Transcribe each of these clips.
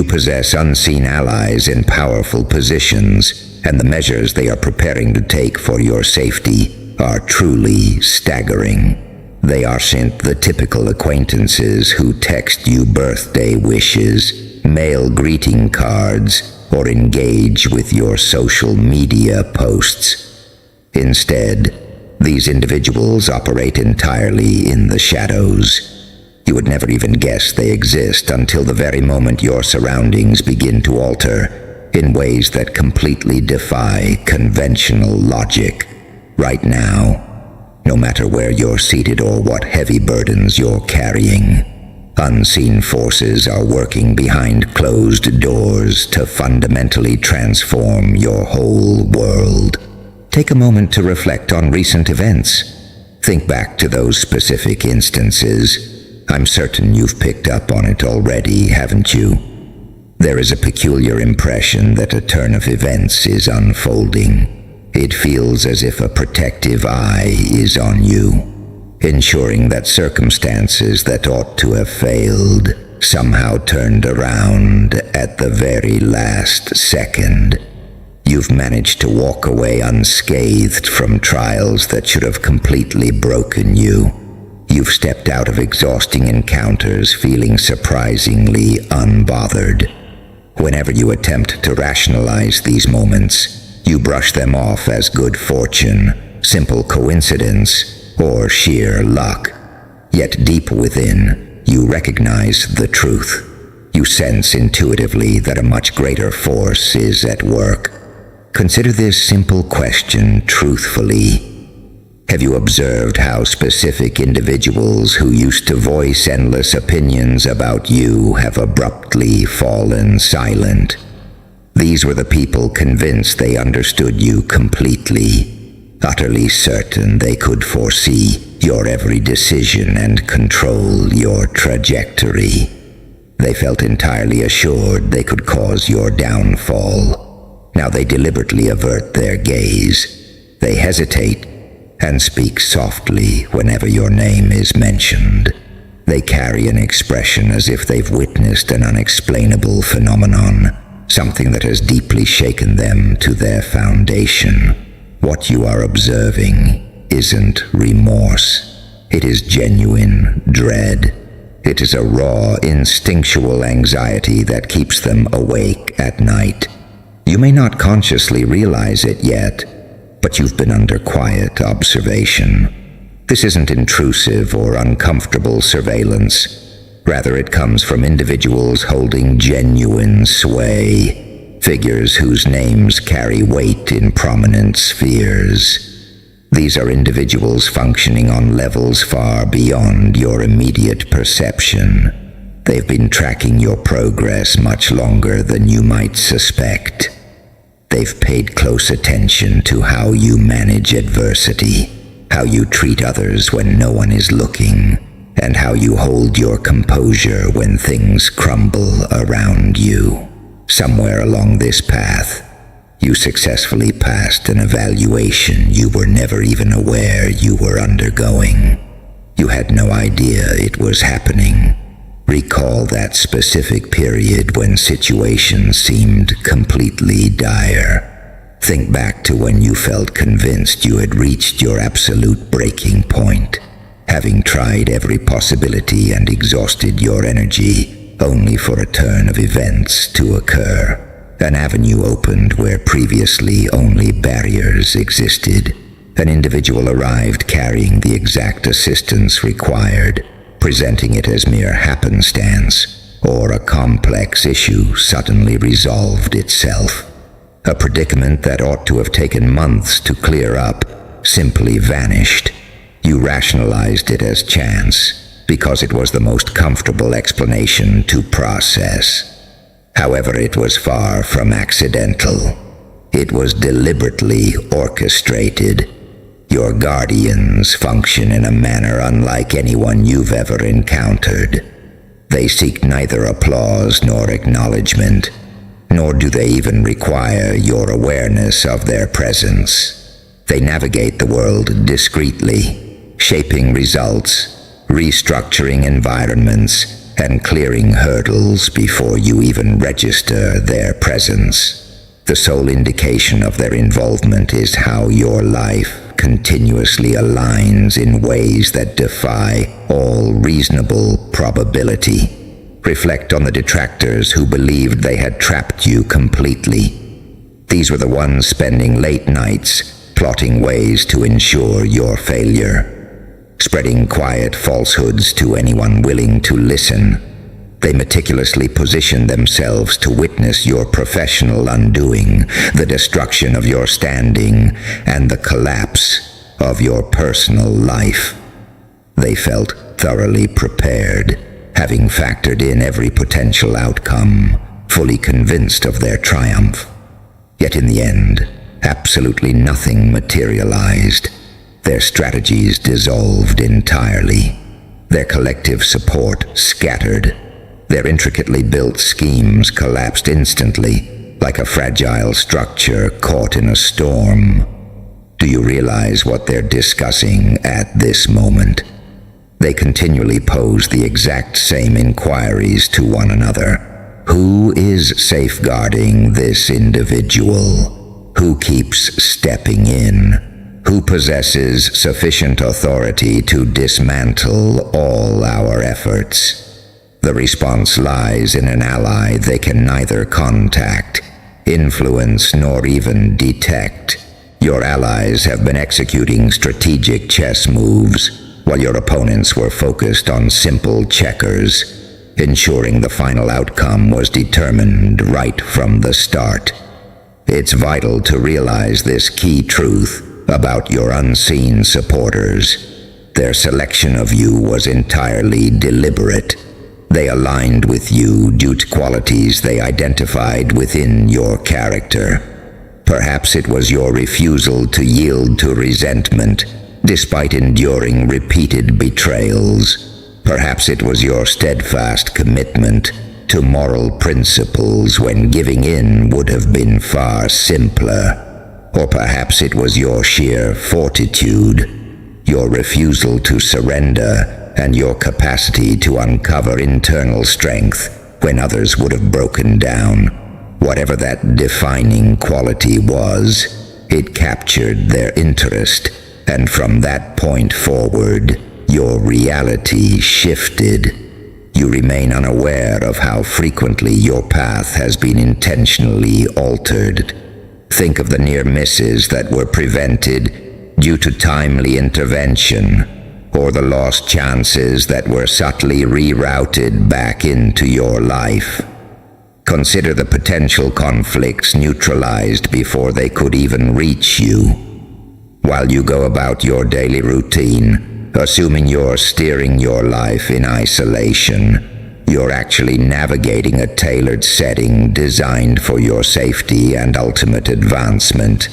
You possess unseen allies in powerful positions, and the measures they are preparing to take for your safety are truly staggering. They aren't the typical acquaintances who text you birthday wishes, mail greeting cards, or engage with your social media posts. Instead, these individuals operate entirely in the shadows. You would never even guess they exist until the very moment your surroundings begin to alter in ways that completely defy conventional logic. Right now, no matter where you're seated or what heavy burdens you're carrying, unseen forces are working behind closed doors to fundamentally transform your whole world. Take a moment to reflect on recent events. Think back to those specific instances. I'm certain you've picked up on it already, haven't you? There is a peculiar impression that a turn of events is unfolding. It feels as if a protective eye is on you, ensuring that circumstances that ought to have failed somehow turned around at the very last second. You've managed to walk away unscathed from trials that should have completely broken you. You've stepped out of exhausting encounters feeling surprisingly unbothered. Whenever you attempt to rationalize these moments, you brush them off as good fortune, simple coincidence, or sheer luck. Yet deep within, you recognize the truth. You sense intuitively that a much greater force is at work. Consider this simple question truthfully. Have you observed how specific individuals who used to voice endless opinions about you have abruptly fallen silent? These were the people convinced they understood you completely, utterly certain they could foresee your every decision and control your trajectory. They felt entirely assured they could cause your downfall. Now they deliberately avert their gaze. They hesitate and speak softly whenever your name is mentioned. They carry an expression as if they've witnessed an unexplainable phenomenon, something that has deeply shaken them to their foundation. What you are observing isn't remorse. It is genuine dread. It is a raw, instinctual anxiety that keeps them awake at night. You may not consciously realize it yet, but you've been under quiet observation. This isn't intrusive or uncomfortable surveillance. Rather, it comes from individuals holding genuine sway, figures whose names carry weight in prominent spheres. These are individuals functioning on levels far beyond your immediate perception. They've been tracking your progress much longer than you might suspect. They've paid close attention to how you manage adversity, how you treat others when no one is looking, and how you hold your composure when things crumble around you. Somewhere along this path, you successfully passed an evaluation you were never even aware you were undergoing. You had no idea it was happening. Recall that specific period when situations seemed completely dire. Think back to when you felt convinced you had reached your absolute breaking point, having tried every possibility and exhausted your energy, only for a turn of events to occur. An avenue opened where previously only barriers existed. An individual arrived carrying the exact assistance required, presenting it as mere happenstance, or a complex issue suddenly resolved itself. A predicament that ought to have taken months to clear up simply vanished. You rationalized it as chance, because it was the most comfortable explanation to process. However, it was far from accidental. It was deliberately orchestrated. Your guardians function in a manner unlike anyone you've ever encountered. They seek neither applause nor acknowledgement, nor do they even require your awareness of their presence. They navigate the world discreetly, shaping results, restructuring environments, and clearing hurdles before you even register their presence. The sole indication of their involvement is how your life continuously aligns in ways that defy all reasonable probability. Reflect on the detractors who believed they had trapped you completely. These were the ones spending late nights plotting ways to ensure your failure, spreading quiet falsehoods to anyone willing to listen. They meticulously positioned themselves to witness your professional undoing, the destruction of your standing, and the collapse of your personal life. They felt thoroughly prepared, having factored in every potential outcome, fully convinced of their triumph. Yet in the end, absolutely nothing materialized. Their strategies dissolved entirely. Their collective support scattered. Their intricately built schemes collapsed instantly, like a fragile structure caught in a storm. Do you realize what they're discussing at this moment? They continually pose the exact same inquiries to one another. Who is safeguarding this individual? Who keeps stepping in? Who possesses sufficient authority to dismantle all our efforts? The response lies in an ally they can neither contact, influence, nor even detect. Your allies have been executing strategic chess moves, while your opponents were focused on simple checkers, ensuring the final outcome was determined right from the start. It's vital to realize this key truth about your unseen supporters. Their selection of you was entirely deliberate. They aligned with you due to qualities they identified within your character. Perhaps it was your refusal to yield to resentment, despite enduring repeated betrayals. Perhaps it was your steadfast commitment to moral principles when giving in would have been far simpler. Or perhaps it was your sheer fortitude, your refusal to surrender, and your capacity to uncover internal strength when others would have broken down. Whatever that defining quality was, it captured their interest, and from that point forward, your reality shifted. You remain unaware of how frequently your path has been intentionally altered. Think of the near misses that were prevented due to timely intervention, or the lost chances that were subtly rerouted back into your life. Consider the potential conflicts neutralized before they could even reach you. While you go about your daily routine, assuming you're steering your life in isolation, you're actually navigating a tailored setting designed for your safety and ultimate advancement.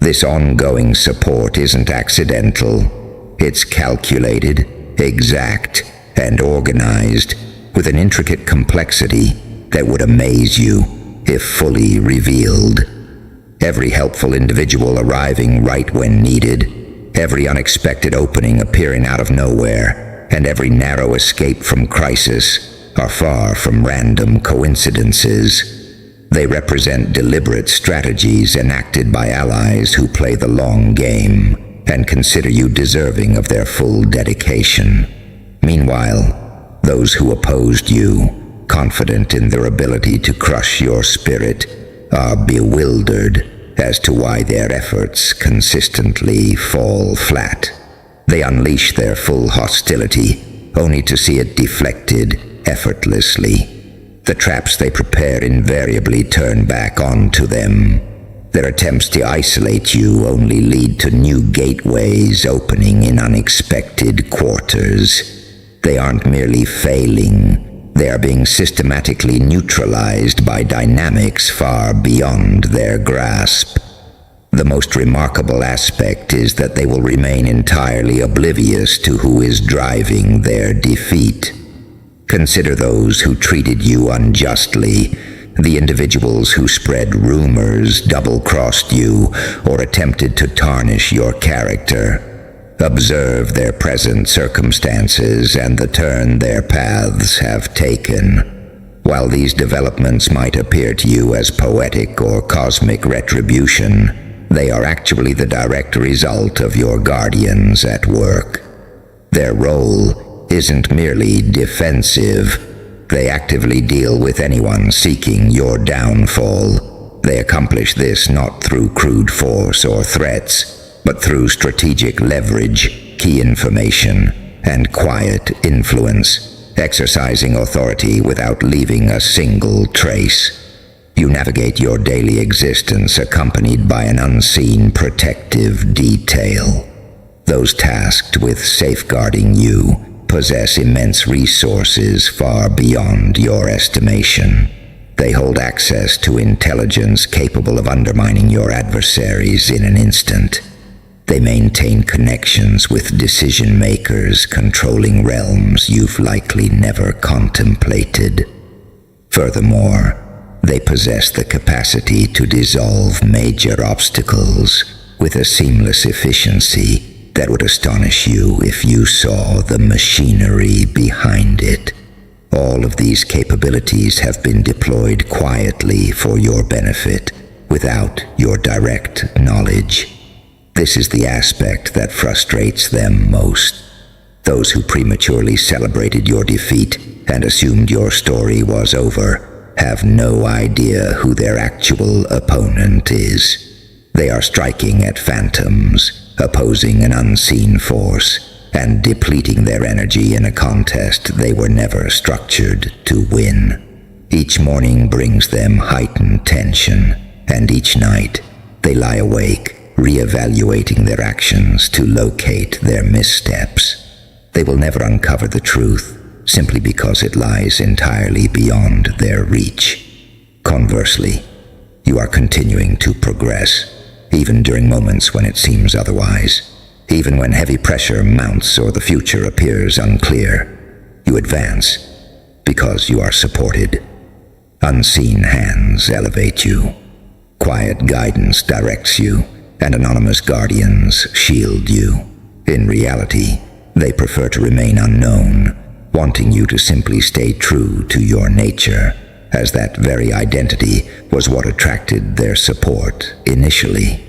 This ongoing support isn't accidental. It's calculated, exact, and organized with an intricate complexity that would amaze you if fully revealed. Every helpful individual arriving right when needed, every unexpected opening appearing out of nowhere, and every narrow escape from crisis are far from random coincidences. They represent deliberate strategies enacted by allies who play the long game and consider you deserving of their full dedication. Meanwhile, those who opposed you, confident in their ability to crush your spirit, are bewildered as to why their efforts consistently fall flat. They unleash their full hostility, only to see it deflected effortlessly. The traps they prepare invariably turn back onto them. Their attempts to isolate you only lead to new gateways opening in unexpected quarters. They aren't merely failing, they are being systematically neutralized by dynamics far beyond their grasp. The most remarkable aspect is that they will remain entirely oblivious to who is driving their defeat. Consider those who treated you unjustly, the individuals who spread rumors, double-crossed you, or attempted to tarnish your character. Observe their present circumstances and the turn their paths have taken. While these developments might appear to you as poetic or cosmic retribution, they are actually the direct result of your guardians at work. Their role isn't merely defensive. They actively deal with anyone seeking your downfall. They accomplish this not through crude force or threats, but through strategic leverage, key information, and quiet influence, exercising authority without leaving a single trace. You navigate your daily existence accompanied by an unseen protective detail. Those tasked with safeguarding you possess immense resources far beyond your estimation. They hold access to intelligence capable of undermining your adversaries in an instant. They maintain connections with decision-makers controlling realms you've likely never contemplated. Furthermore, they possess the capacity to dissolve major obstacles with a seamless efficiency that would astonish you if you saw the machinery behind it. All of these capabilities have been deployed quietly for your benefit, without your direct knowledge. This is the aspect that frustrates them most. Those who prematurely celebrated your defeat and assumed your story was over have no idea who their actual opponent is. They are striking at phantoms, opposing an unseen force, and depleting their energy in a contest they were never structured to win. Each morning brings them heightened tension, and each night they lie awake, reevaluating their actions to locate their missteps. They will never uncover the truth, simply because it lies entirely beyond their reach. Conversely, you are continuing to progress, even during moments when it seems otherwise. Even when heavy pressure mounts or the future appears unclear, you advance because you are supported. Unseen hands elevate you. Quiet guidance directs you, and anonymous guardians shield you. In reality, they prefer to remain unknown, wanting you to simply stay true to your nature, as that very identity was what attracted their support initially.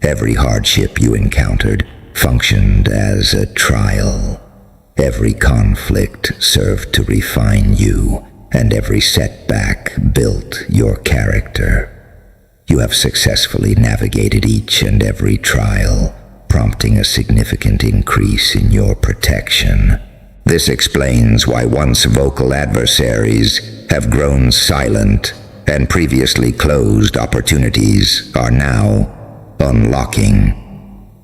Every hardship you encountered functioned as a trial. Every conflict served to refine you, and every setback built your character. You have successfully navigated each and every trial, prompting a significant increase in your protection. This explains why once vocal adversaries have grown silent, and previously closed opportunities are now unlocking.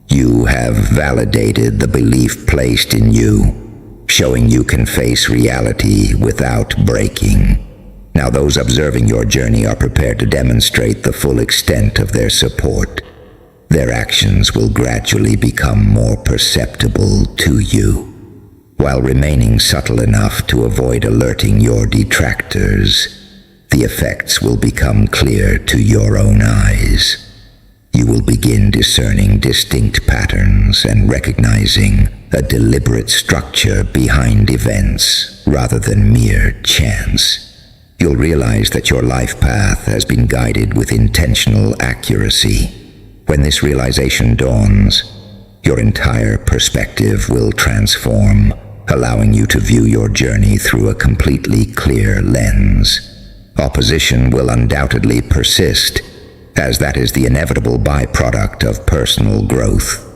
You have validated the belief placed in you, showing you can face reality without breaking. Now those observing your journey are prepared to demonstrate the full extent of their support. Their actions will gradually become more perceptible to you, while remaining subtle enough to avoid alerting your detractors. The effects will become clear to your own eyes. You will begin discerning distinct patterns and recognizing a deliberate structure behind events rather than mere chance. You'll realize that your life path has been guided with intentional accuracy. When this realization dawns, your entire perspective will transform, allowing you to view your journey through a completely clear lens. Opposition will undoubtedly persist, as that is the inevitable byproduct of personal growth.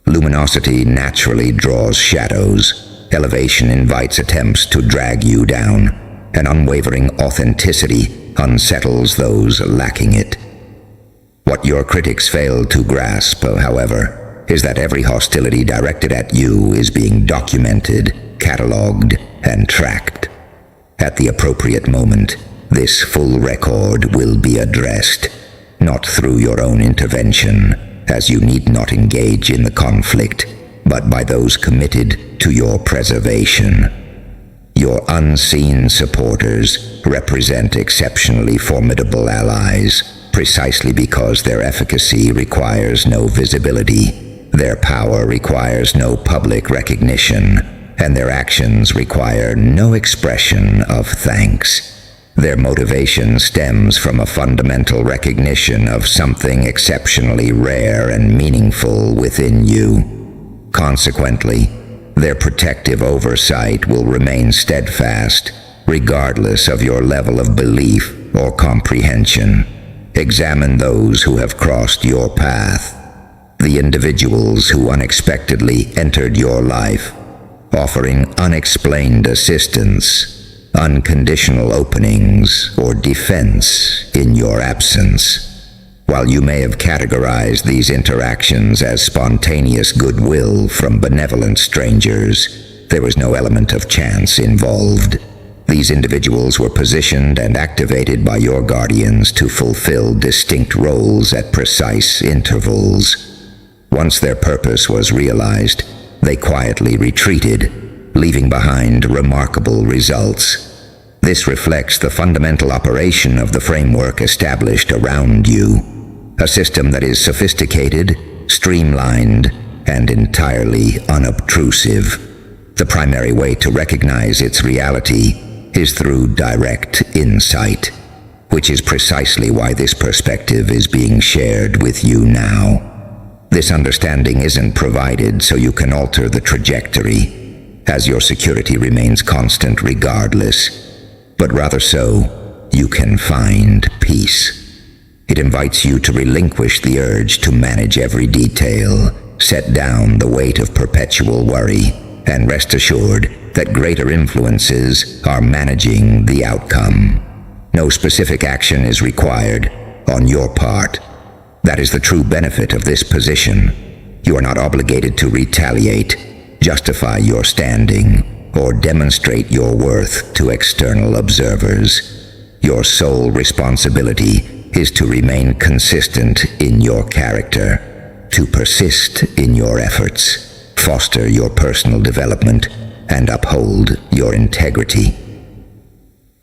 Luminosity naturally draws shadows. Elevation invites attempts to drag you down. An unwavering authenticity unsettles those lacking it. What your critics fail to grasp, however, is that every hostility directed at you is being documented, catalogued, and tracked. At the appropriate moment, this full record will be addressed, not through your own intervention, as you need not engage in the conflict, but by those committed to your preservation. Your unseen supporters represent exceptionally formidable allies, precisely because their efficacy requires no visibility. Their power requires no public recognition, and their actions require no expression of thanks. Their motivation stems from a fundamental recognition of something exceptionally rare and meaningful within you. Consequently, their protective oversight will remain steadfast, regardless of your level of belief or comprehension. Examine those who have crossed your path, the individuals who unexpectedly entered your life, offering unexplained assistance, unconditional openings, or defense in your absence. While you may have categorized these interactions as spontaneous goodwill from benevolent strangers, there was no element of chance involved. These individuals were positioned and activated by your guardians to fulfill distinct roles at precise intervals. Once their purpose was realized, they quietly retreated, leaving behind remarkable results. This reflects the fundamental operation of the framework established around you, a system that is sophisticated, streamlined, and entirely unobtrusive. The primary way to recognize its reality is through direct insight, which is precisely why this perspective is being shared with you now. This understanding isn't provided so you can alter the trajectory, as your security remains constant regardless, but rather so you can find peace. It invites you to relinquish the urge to manage every detail, set down the weight of perpetual worry, and rest assured that greater influences are managing the outcome. No specific action is required on your part. That is the true benefit of this position. You are not obligated to retaliate, justify your standing, or demonstrate your worth to external observers. Your sole responsibility is to remain consistent in your character, to persist in your efforts, foster your personal development, and uphold your integrity.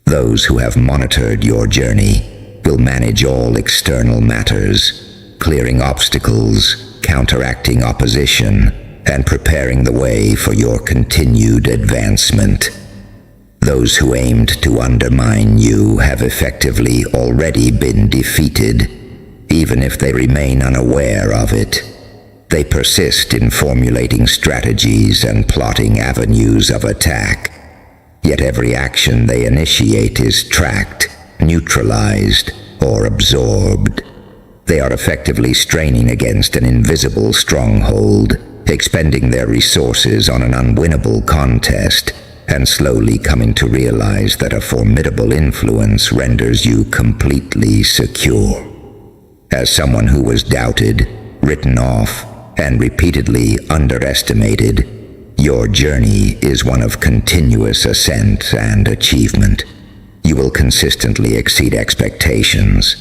Those who have monitored your journey will manage all external matters, clearing obstacles, counteracting opposition, and preparing the way for your continued advancement. Those who aimed to undermine you have effectively already been defeated, even if they remain unaware of it. They persist in formulating strategies and plotting avenues of attack, yet every action they initiate is tracked, neutralized, or absorbed. They are effectively straining against an invisible stronghold, expending their resources on an unwinnable contest, and slowly coming to realize that a formidable influence renders you completely secure. As someone who was doubted, written off, and repeatedly underestimated, your journey is one of continuous ascent and achievement. You will consistently exceed expectations,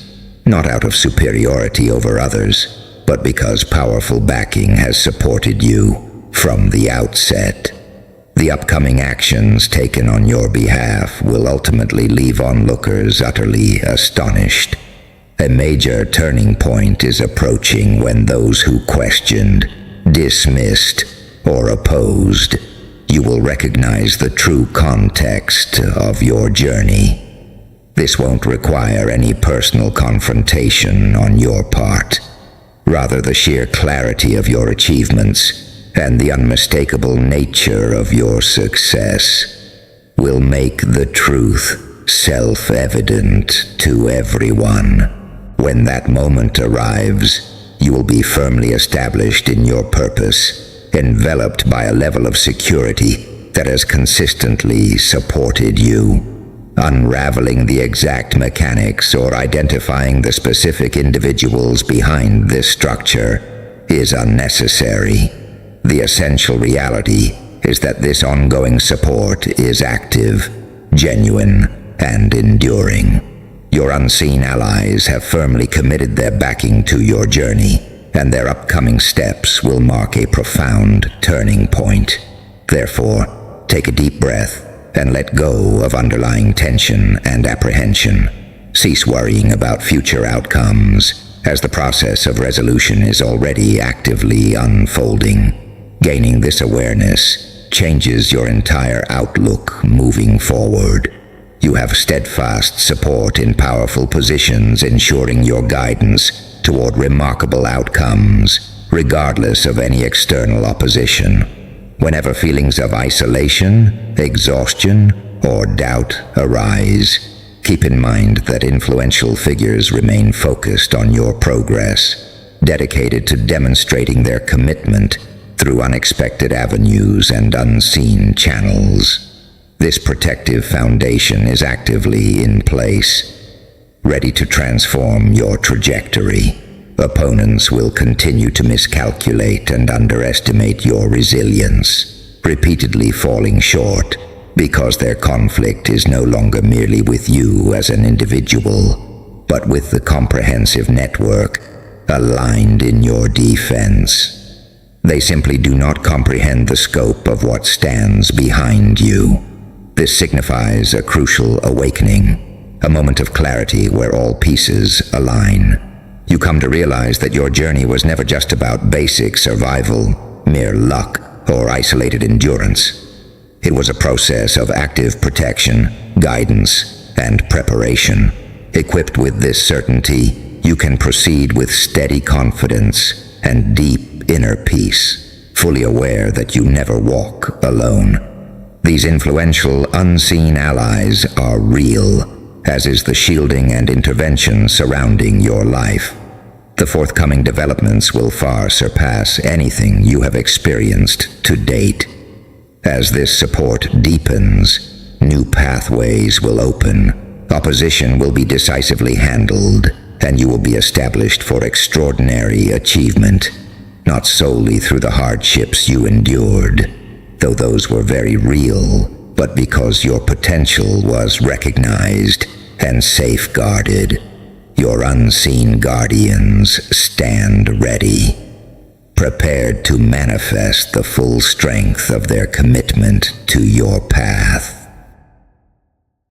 not out of superiority over others, but because powerful backing has supported you from the outset. The upcoming actions taken on your behalf will ultimately leave onlookers utterly astonished. A major turning point is approaching when those who questioned, dismissed, or opposed, you will recognize the true context of your journey. This won't require any personal confrontation on your part. Rather, the sheer clarity of your achievements and the unmistakable nature of your success will make the truth self-evident to everyone. When that moment arrives, you will be firmly established in your purpose, enveloped by a level of security that has consistently supported you. Unraveling the exact mechanics or identifying the specific individuals behind this structure is unnecessary. The essential reality is that this ongoing support is active, genuine, and enduring. Your unseen allies have firmly committed their backing to your journey, and their upcoming steps will mark a profound turning point. Therefore, take a deep breath and let go of underlying tension and apprehension. Cease worrying about future outcomes as the process of resolution is already actively unfolding. Gaining this awareness changes your entire outlook moving forward. You have steadfast support in powerful positions, ensuring your guidance toward remarkable outcomes, regardless of any external opposition. Whenever feelings of isolation, exhaustion, or doubt arise, keep in mind that influential figures remain focused on your progress, dedicated to demonstrating their commitment through unexpected avenues and unseen channels. This protective foundation is actively in place, ready to transform your trajectory. Opponents will continue to miscalculate and underestimate your resilience, repeatedly falling short because their conflict is no longer merely with you as an individual, but with the comprehensive network aligned in your defense. They simply do not comprehend the scope of what stands behind you. This signifies a crucial awakening, a moment of clarity where all pieces align. You come to realize that your journey was never just about basic survival, mere luck, or isolated endurance. It was a process of active protection, guidance, and preparation. Equipped with this certainty, you can proceed with steady confidence and deep inner peace, fully aware that you never walk alone. These influential, unseen allies are real, as is the shielding and intervention surrounding your life. The forthcoming developments will far surpass anything you have experienced to date. As this support deepens, new pathways will open, opposition will be decisively handled, and you will be established for extraordinary achievement, not solely through the hardships you endured, though those were very real, but because your potential was recognized and safeguarded. Your unseen guardians stand ready, prepared to manifest the full strength of their commitment to your path.